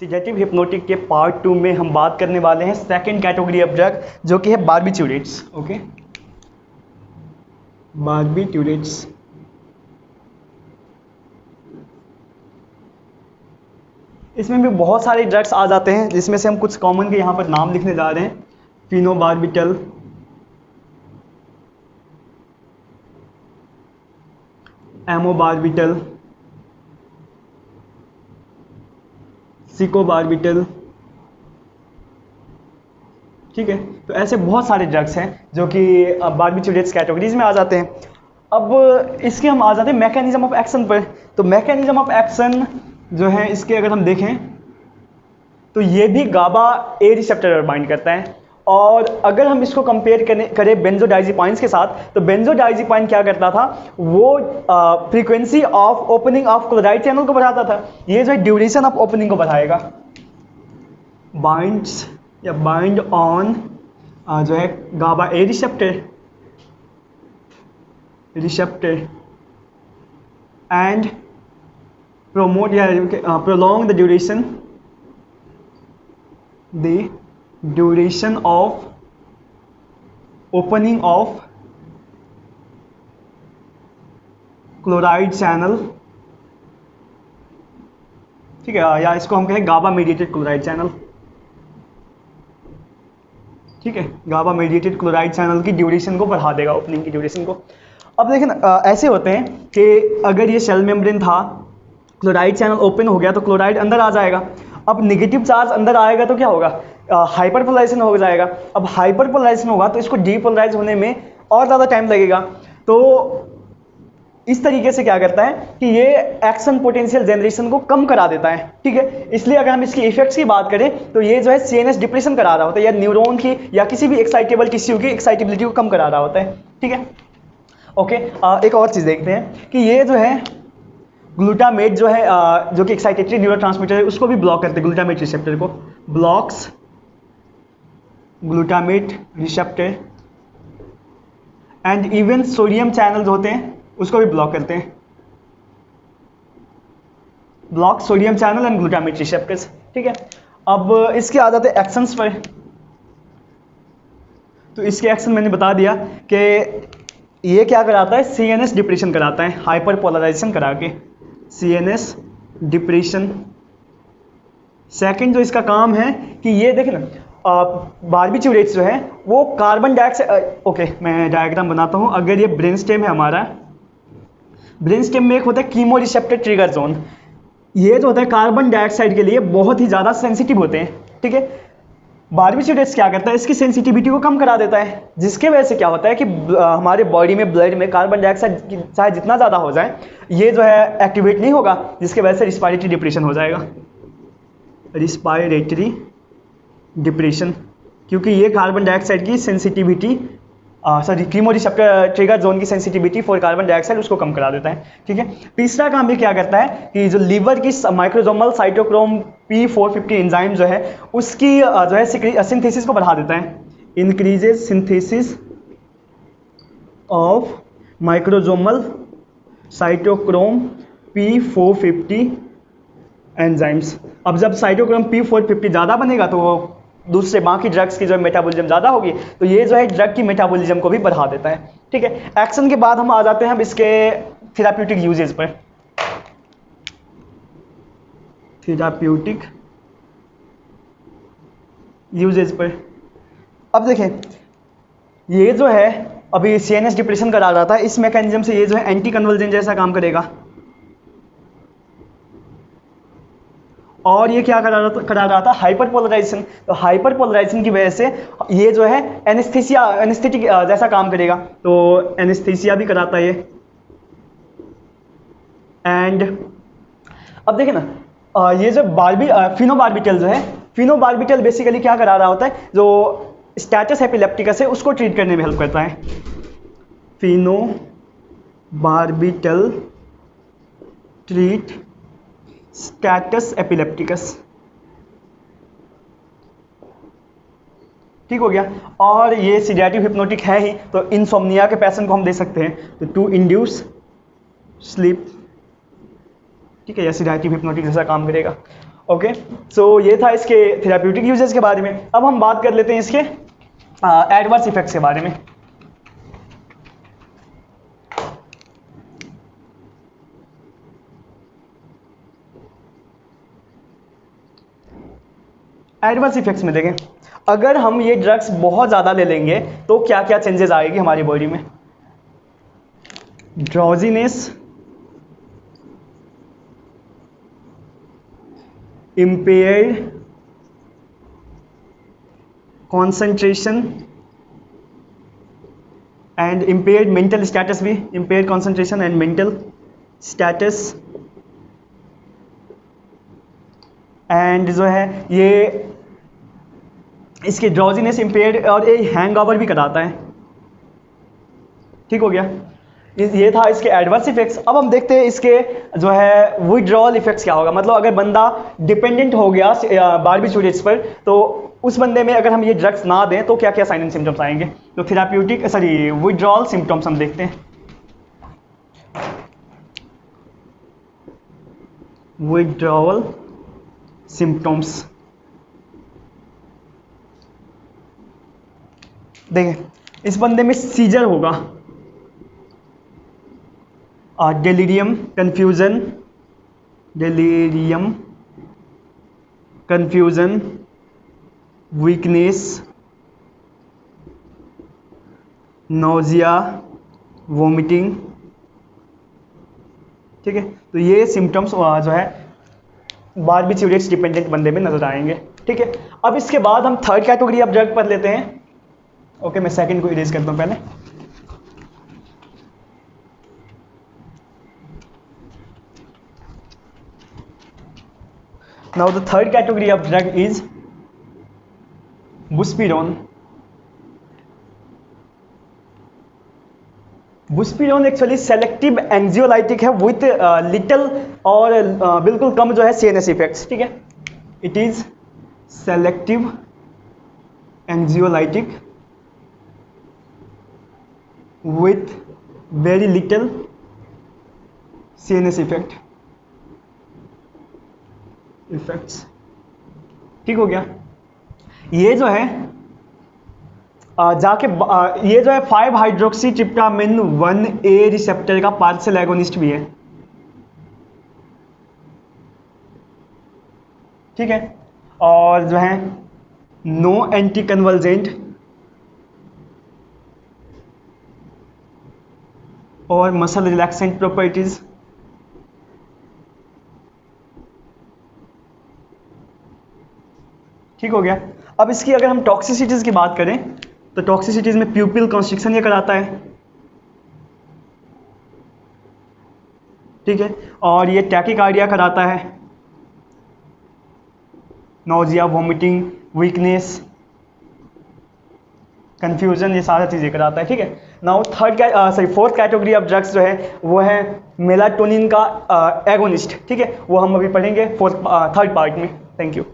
Sedative hypnotic के part 2 में हम बात करने वाले हैं सेकंड कैटेगरी ऑफ ड्रग जो कि है बार्बिट्यूरेट्स। Okay, barbiturates. इसमें भी बहुत सारे ड्रग्स आ जाते हैं जिसमें से हम कुछ कॉमन के यहाँ पर नाम लिखने जा रहे हैं। Phenobarbital, amobarbital, सिकोबार्बिटल। ठीक है, तो ऐसे बहुत सारे ड्रग्स हैं जो कि बार्बिट्यूरेट्स कैटेगरीज में आ जाते हैं। अब इसके हम आ जाते हैं मैकेनिज्म ऑफ एक्शन पर। तो मैकेनिज्म ऑफ एक्शन जो है इसके अगर हम देखें तो ये भी गाबा ए रिसेप्टर पर बाइंड करता है। और अगर हम इसको कंपेयर करें बेंजोडाइजिपाइंस के साथ, तो बेंजोडाइजिपाइन क्या करता था, वो frequency of opening of chloride channel को बढ़ाता था। ये जो है ड्यूरेशन ऑफ ओपनिंग को बढ़ाएगा। बाइंड्स या बाइंड ऑन जो है गाबा ए रिसेप्टर एंड promote या prolong the duration of opening of chloride channel। ठीक है, या इसको हम कहें गाबा मेडिएटेड क्लोराइड चैनल। ठीक है, गाबा मेडिएटेड क्लोराइड चैनल की ड्यूरेशन को बढ़ा देगा, ओपनिंग की ड्यूरेशन को। अब देखिए ना, ऐसे होते हैं कि अगर ये सेल मेम्ब्रेन था, क्लोराइड चैनल ओपन हो गया तो क्लोराइड अंदर आ जाएगा। अब नेगेटिव चार्ज अंदर आएगा तो क्या होगा, हाइपरपोलाइजेशन हो जाएगा। अब हाइपरपोलाइजेशन होगा तो इसको डीपोलराइज होने में और ज़्यादा टाइम लगेगा। तो इस तरीके से क्या करता है कि ये एक्शन पोटेंशियल जनरेशन को कम करा देता है। ठीक है, इसलिए अगर हम इसकी इफेक्ट्स की बात करें तो ये जो है सीएनएस डिप्रेशन करा रहा होता है, या न्यूरॉन की या किसी भी एक्साइटेबल टिश्यू की एक्साइटेबिलिटी को कम करा रहा होता है। ठीक है, ओके। एक और चीज़ देखते हैं कि ये जो है ग्लूटामेट जो है जो कि एक्साइटेटरी न्यूरोट्रांसमीटर है, उसको भी ब्लॉक करते हैं। ग्लूटामेट रिसेप्टर को blocks glutamate receptor and even sodium channels होते हैं उसको भी ब्लॉक करते हैं। Block sodium channel and glutamate receptors. ठीक है, अब इसके आ जाते हैं एक्शंस पर। तो इसके एक्शन मैंने बता दिया कि ये क्या कराता है, सीएनएस डिप्रेशन कराता है, हाइपर पोलराइजेशन करा के सीएनएस डिप्रेशन। सेकंड जो इसका काम है कि ये देखें ना, बार्बिट्यूरेट्स जो है वो कार्बन डाइऑक्साइड। ओके, मैं डायग्राम बनाता हूँ। अगर ये ब्रेन स्टेम है हमारा, ब्रेन स्टेम में एक होता है कीमो रिसेप्टर ट्रिगर जोन। ये जो होता है कार्बन डाइऑक्साइड के लिए बहुत ही ज़्यादा सेंसिटिव होते हैं। ठीक है, बार्बिट्यूरेट्स क्या करता है, इसकी सेंसिटिविटी को कम करा देता है, जिसके वजह से क्या होता है कि हमारे बॉडी में ब्लड में कार्बन डाइऑक्साइड चाहे जितना ज़्यादा हो जाए ये जो है एक्टिवेट नहीं होगा, जिसके वजह से रिस्पायरेटरी डिप्रेशन हो जाएगा। रिस्पायरेटरी डिप्रेशन, क्योंकि ये कार्बन डाइऑक्साइड की sensitivity chemo receptor trigger zone की सेंसिटिविटी फॉर कार्बन डाइऑक्साइड उसको कम करा देता है। ठीक है, तीसरा काम ये क्या करता है कि जो लीवर की माइक्रोसोमल साइटोक्रोम P450 एंजाइम जो है उसकी जो है सिंथेसिस को बढ़ा देता है। Increases synthesis of microsomal cytochrome P450 enzymes. अब जब साइटोक्रोम P450 ज़्यादा बनेगा तो दूसरे बाकी ड्रग्स की जो मेटाबॉलिज्म ज़्यादा होगी, तो ये जो है ड्रग की मेटाबॉलिज्म को भी बढ़ा देता है। ठीक है, एक्शन के बाद हम आ जाते हैं अब इसके थेराप्यूटिक यूजेस पर। थेराप्यूटिक यूजेस पर अब देखें, ये जो है अभी सीएनएस डिप्रेशन करा रहा था, इस मैकेनिज्म से ये जो है एंटी कन्वर्जेंट जैसा काम करेगा। और ये क्या करा रहा था, हाइपर पोलराइजेशन। तो हाइपर पोलराइजेशन की वजह से ये जो है एनेस्थेटिक जैसा काम करेगा, तो एनेस्थीसिया भी कराता है ये। एंड अब देखें ना, ये जो फिनोबार्बिटल जो है, फिनोबार्बिटल बेसिकली क्या करा रहा होता है, जो स्टेटस एपिलेप्टिकस है उसको ट्रीट करने में हेल्प करता है। Phenobarbital treat status epilepticus. ठीक हो गया। और ये सिडेटिव हिप्नोटिक है ही, तो इंसोम्निया के पेशेंट को हम दे सकते हैं, तो टू इंड्यूस स्लीप। ठीक है, या सिडेटिव हिप्नोटिक जैसा काम करेगा। ओके, सो ये था इसके थेराप्यूटिक यूजेस के बारे में। अब हम बात कर लेते हैं इसके एडवर्स इफेक्ट्स के बारे में। एडवर्स इफेक्ट्स में देखें, अगर हम ये ड्रग्स बहुत ज़्यादा ले लेंगे तो क्या क्या चेंजेस आएगी हमारी बॉडी में। Drowsiness, impaired concentration and impaired mental status भी, impaired concentration and mental status, and जो है ये इसकी ड्राउजीनेस इम्पेयर्ड और ये हैंग ओवर भी कराता है। ठीक हो गया, ये था इसके एडवर्स इफेक्ट्स। अब हम देखते हैं इसके जो है विड्रॉल इफेक्ट्स क्या होगा। मतलब अगर बंदा डिपेंडेंट हो गया बारबिटूरेट्स पर, तो उस बंदे में अगर हम ये ड्रग्स ना दें तो क्या क्या साइन एंड सिम्टम्स आएंगे। तो थेराप्यूटिक विड्रॉल सिम्टम्स हम देखते हैं। विड्रॉल सिम्टम्स देखें, इस बंदे में सीजर होगा, delirium confusion, weakness, nausea, vomiting. ठीक है, तो ये सिम्टम्स जो है बारबिटूरेट्स डिपेंडेंट बंदे में नजर आएंगे। ठीक है, अब इसके बाद हम थर्ड कैटेगरी ऑफ ड्रग पर लेते हैं। ओके, मैं सेकंड को इरेज करता हूं पहले। Now the third category of drug is buspirone. Buspirone actually selective anxiolytic है विथ लिटिल और बिल्कुल कम जो है सीएनएस इफेक्ट्स। ठीक है, it is selective anxiolytic with very little CNS effects. ठीक हो गया, ये जो है ये जो है 5 हाइड्रोक्सी ट्रिप्टामिन 1A रिसेप्टर का पार्शियल एगोनिस्ट भी है। ठीक है, और जो है नो एंटी कन्वर्जेंट और मसल रिलैक्सेंट प्रॉपर्टीज। ठीक हो गया, अब इसकी अगर हम टॉक्सिसिटीज की बात करें तो टॉक्सिसिटीज में प्यूपिल कॉन्स्ट्रिक्शन ये कराता है। ठीक है, और ये टैकीकार्डिया कराता है, नोजिया, वोमिटिंग, वीकनेस, कंफ्यूजन, ये सारी चीज़ें कराता है। ठीक है, now fourth category of drugs जो है वो है मेलाटोनिन का एगोनिस्ट। ठीक है, वो हम अभी पढ़ेंगे थर्ड पार्ट में। Thank you.